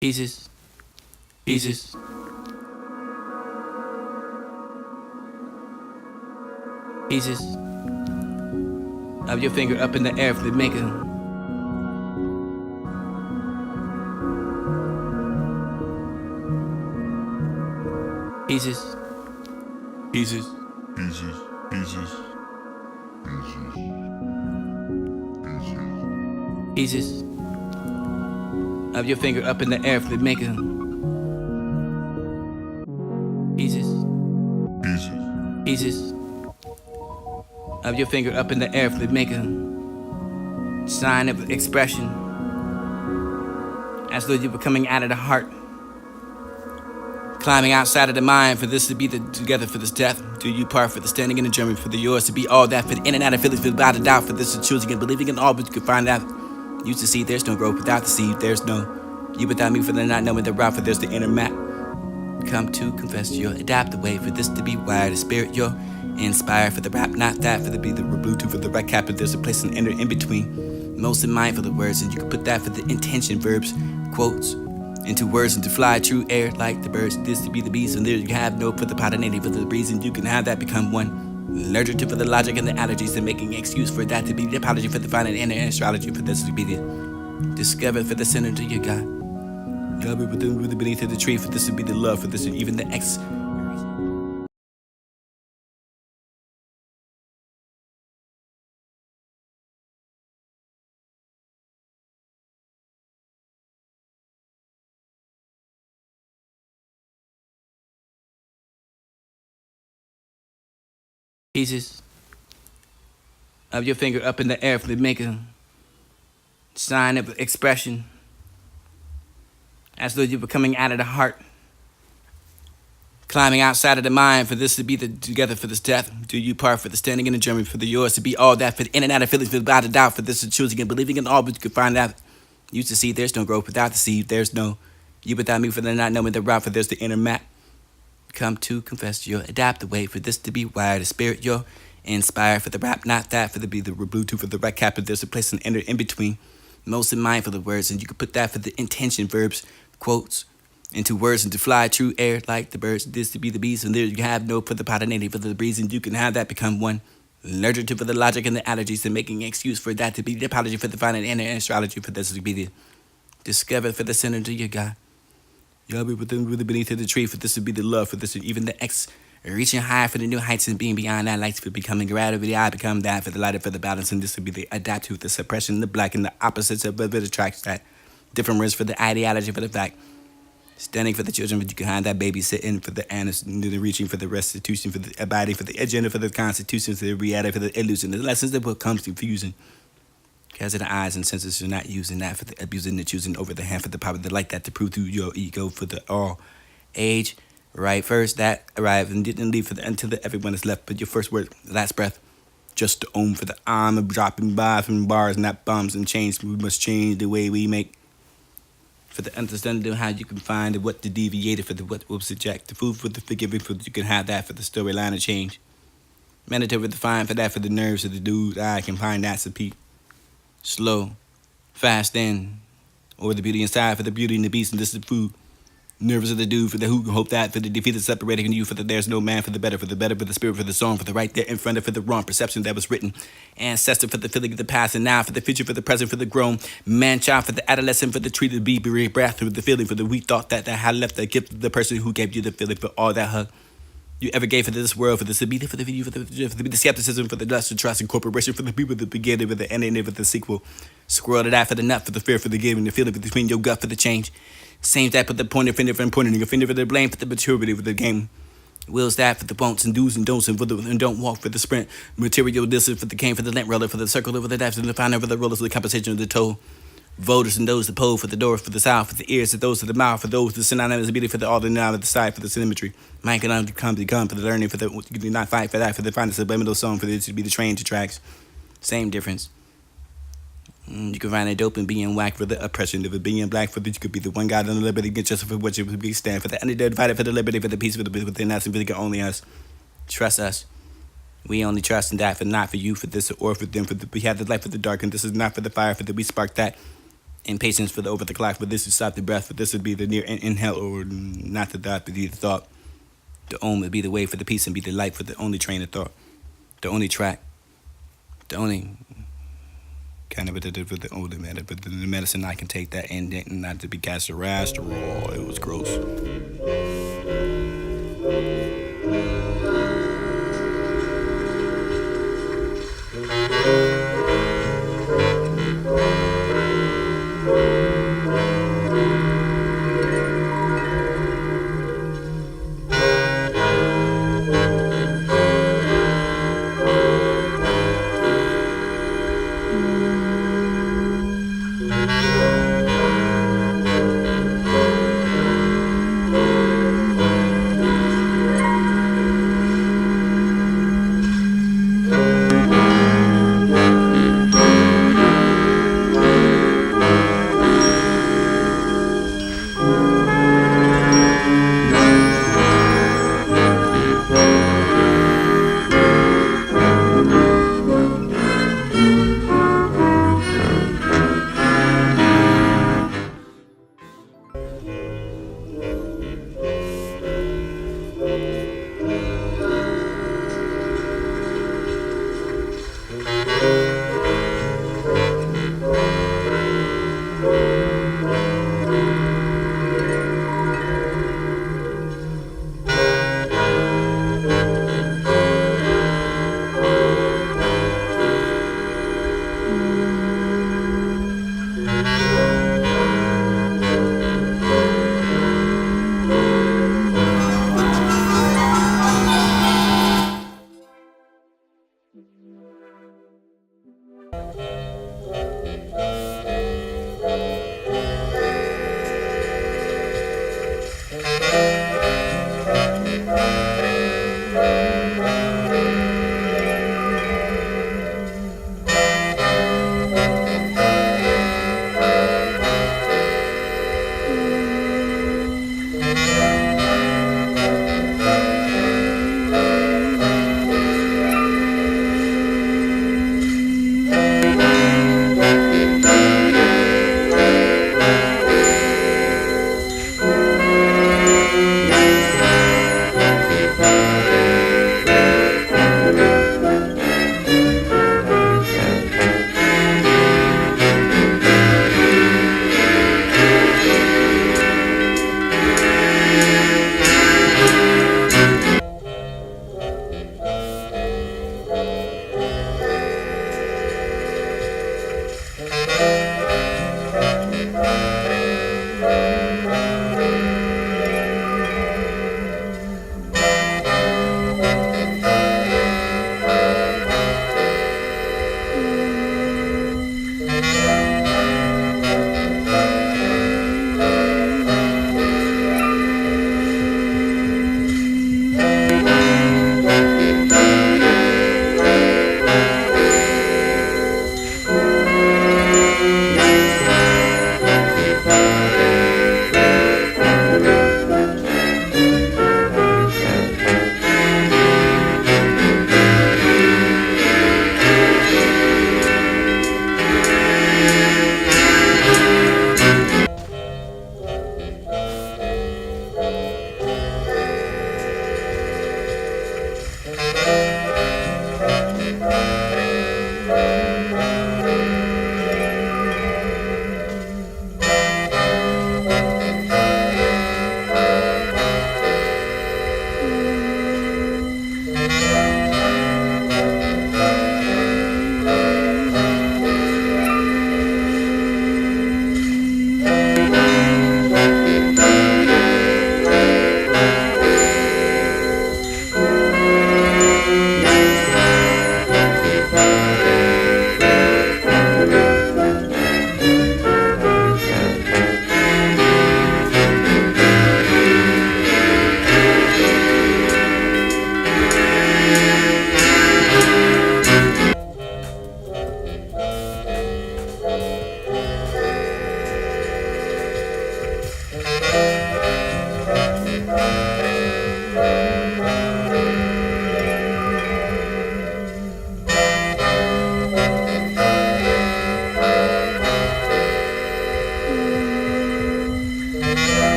Pieces, pieces, pieces of your finger up in the air for the making. Pieces, pieces, pieces, pieces, pieces, pieces, pieces of your finger up in the air for the making. Pieces, pieces, pieces of your finger up in the air for the making. Sign of expression, as though you were coming out of the heart. Climbing outside of the mind for this to be the together for this death. Do you part for the standing in the German for the yours to be all that for the in and out of feelings for without a doubt for this to choosing and believing in all but you can find out. Used to see there's no growth without the seed, there's no you without me for the not knowing the route for there's the inner map. Come to confess your adapt the way for this to be wired, the spirit you're inspired for the rap, not that for the be the Bluetooth for the right cap, but there's a place and enter in between. Most in mind for the words, and you can put that for the intention, verbs, quotes, into words and to fly true air like the birds. This to be the beast, and there you have no for the potinating for the reason you can have that become one. Allergic to for the logic and the allergies and making excuse for that to be the apology for the final inner astrology for this to be the discovered for the center to your God. Y'all be within with the beneath of the tree for this to be the love for this and even the X. Pieces of your finger up in the air for the making. Sign of expression, as though you were coming out of the heart. Climbing outside of the mind for this to be the together for this death. Do you part for the standing in the German for the yours to be all that for the in and out of feelings without a doubt for this to choosing and believing in all but you can find out. Used to see there's no growth without the seed, there's no you without me for the not knowing the route for there's the inner map. Come to confess your adapt the way for this to be wired, the spirit you're inspired for the rap, not that for the be the Bluetooth for the right cap, but there's a place and enter in between. Most in mind for the words, and you can put that for the intention, verbs, quotes, into words and to fly true air like the birds. This to be the beast, and there you have no for the potinating for the reason you can have that become one. Allergic to for the logic and the allergies and making excuse for that to be the apology for the final inner astrology for this to be the discovered for the center to your God. Y'all be within with the beneath of the tree for this to be the love for this and even the X. Reaching high for the new heights and being beyond that lights for becoming gravity. I become that for the lighter for the balance, and this would be the adapt to the suppression, the black and the opposites of it attracts that. Different words for the ideology for the fact. Standing for the children, but you can hide that babysitting for the honest, reaching for the restitution, for the abiding, for the agenda, for the constitution, for the reality, for the illusion, the lessons that will come confusing. Because of the eyes and senses are not using that for the abusing, the choosing over the hand for the power, the like that to prove through your ego for the all age. Right, first that arrived and didn't leave for the until the everyone is left. But your first word, last breath, just to own for the arm of dropping by from bars, not bombs and chains. We must change the way we make. For the understanding of how you can find the what to deviate for the what will subject the food for the forgiving for you can have that for the storyline of change. Mandatory to find for that for the nerves of the dude. I can find that's a peak. Slow, fast in, or the beauty inside for the beauty and the beast and this is the food. Nervous of the dude for the who can hope that for the defeat is separating you for the there's no man for the better for the spirit for the song for the right there in front of for the wrong perception that was written. Ancestor for the feeling of the past and now for the future for the present for the grown. Man child for the adolescent for the tree to be breath for the feeling for the we thought that had left the gift of the person who gave you the feeling for all that hug you ever gave for this world, for the stability, for the video, for the skepticism, for the lust, the trust, and corporation, for the people that began it with the ending, with the sequel. Squirrel to that for the nut, for the fear, for the giving, the feeling between your gut for the change. Same that, put the pointer finger for pointing your finger for the blame, for the maturity for the game. Wills that for the wants and do's and don'ts and for the and don't walk for the sprint. Material distance for the cane for the length roller for the circle over the depths and the final for the rollers for the compensation of the toe. Voters and those that poll for the door, for the south, for the ears, for those to the mouth, for those the synonymous beauty, for the all the now of the side, for the symmetry. Mind can come to come for the learning, for the you do not fight for that, for the find a subliminal song, for it to be the train to tracks. Same difference. You can find a dope and being whack for the oppression of it being black for that you could be the one God on the liberty against just for what you would be stand for the divided for the liberty for the peace for the within us and for the only us. Trust us. We only trust in that for not for you for this or for them for the we have the light for the dark and this is not for the fire for the we spark that. Impatience for the over the clock, for this would stop the breath, for this would be the near inhale, or not the thought, but the thought. The om would be the way for the peace and be the light for the only train of thought, the only track, the only kind of for the older matter, but the medicine I can take that and not to be cast a rash or raw. It was gross.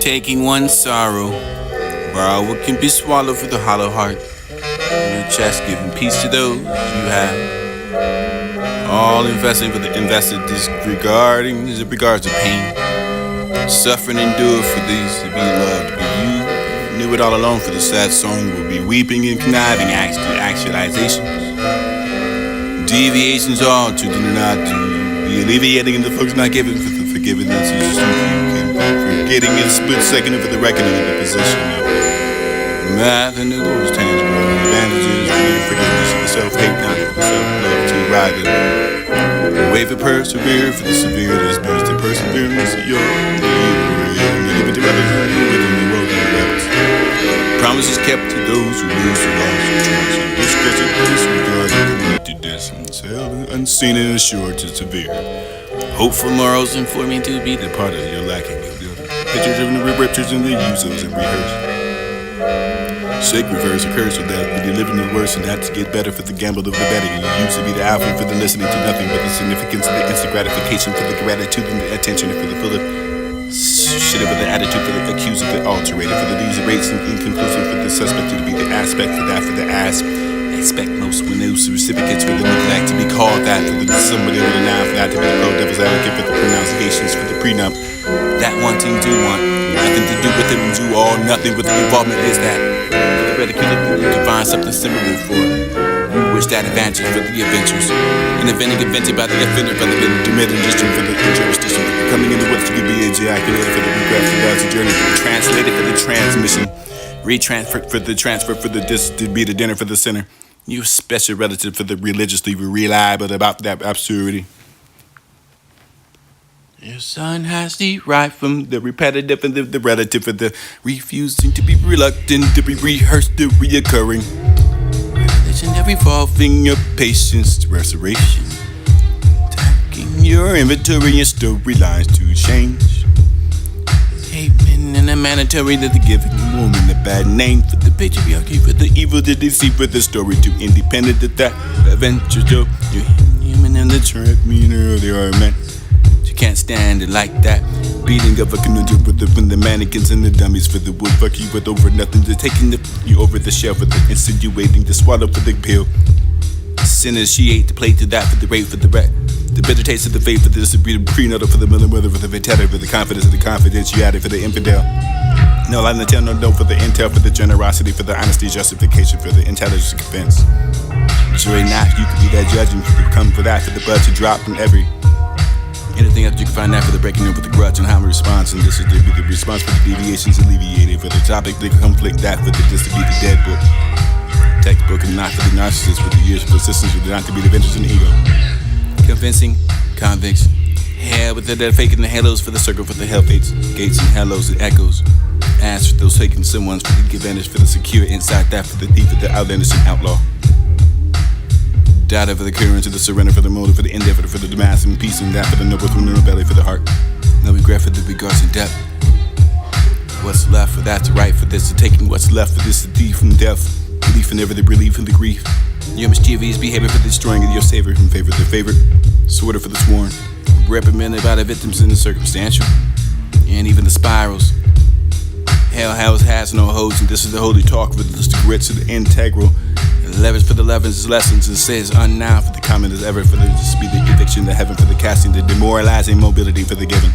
taking one sorrow, borrow what can be swallowed for the hollow heart. In your chest, giving peace to those you have. All investing for the invested, disregarding as it regards the pain. Suffering endured for these to be loved, but you knew it all alone. For the sad song will be weeping and conniving acts to actualizations. Deviations all to do not do. The alleviating and the folks not giving for the forgiveness is stupid. Forgetting in a split second for the reckoning of the position of math and the those tangible advantages for the forgiveness of the self-hate, not for the self-love to ride it. Wave of persevere for the severe disperse the perseverance of your give it to others within the world of the rebels. Promises kept to those who lose the lost trust and discretion, disregard and connected distance, held unseen and assured to severe. Hopeful morals informing to be the part of your lacking of the pictures of the riptures and the uses and rehearse. Sacred verse occurs with that we live in the worst and have to get better for the gamble of the betting. And you used to be the alpha for the listening to nothing but the significance of the instant gratification for the gratitude and the attention for the full of shit for the attitude for the accused of the alterated for the these rates and inconclusive for the suspect to be the aspect for that for the ass. Expect most when those recipients for the neglect to be called that for the somebody with a noun for that to be the pro devil's advocate for the pronunciations for the prenup. That wanting to want nothing to do with it and do all nothing with the involvement is that. You can find something similar for. You wish that advantage for the adventures. An inventing invented by the offender for the demitted district for the jurisdiction. Coming in the woods to be ejaculated for the regret for the journey. Translated for the transmission. Retransferred for the transfer for the to be the dinner for the sinner. You special relative for the religiously reliable about that absurdity. Your son has the right from the repetitive and the relative for the refusing to be reluctant to be rehearsed, the reoccurring religion that revolving your patience, restoration, taking your inventory and storylines to change. Amen and a mandatory that the giving woman a bad name for the patriarchy, for the evil, the deceit, for the story too independent of that adventure. You're human and the treadmill they are meant. Can't stand it like that. Beating of a conundrum with the mannequins and the dummies for the wood fuck you with over nothing. To taking you over the shelf with the insinuating the swallow for the pill. Sinners she ate the plate to that for the rape for the rat. The bitter taste of the faith for the distributed prenatal for the mother for the vitality for the confidence of the confidentiality for the infidel. No lie in the tell, no for the intel for the generosity for the honesty justification for the intelligence defense. Joy not you could be that judging for the come for that for the blood to drop from every. Anything else you can find out for the breaking up with the grudge and how we respond. And this is the response for the deviations alleviated. For the topic, the conflict, that for the this to be the dead book. Textbook and not for the narcissist. For the years of persistence, for the not to be the vengeance and the ego. Convincing convicts. Hell with the faking the halos for the circle for the hell fates. Gates and hellos and echoes. Ask for those faking someone's for the advantage for the secure inside that for the thief for the outlandish and outlaw. Data for the current to the surrender for the motive for the endeavor for the mass and peace and that for the noble from the belly for the heart. No regret for the regards and depth. What's left for that to right for this to taking what's left for this to thief from death. Belief in every relief and the grief. Your mischievous behavior for the destroying of your savior from favor to favorite. Sworder for the sworn. Reprimanded by the victims in the circumstantial. And even the spirals. Hell has no hoes and this is the holy talk for the grits of the integral. Levers for the levers, lessons, and says unknown for the common as ever for the speed, the eviction, the heaven for the casting, the demoralizing mobility for the giving.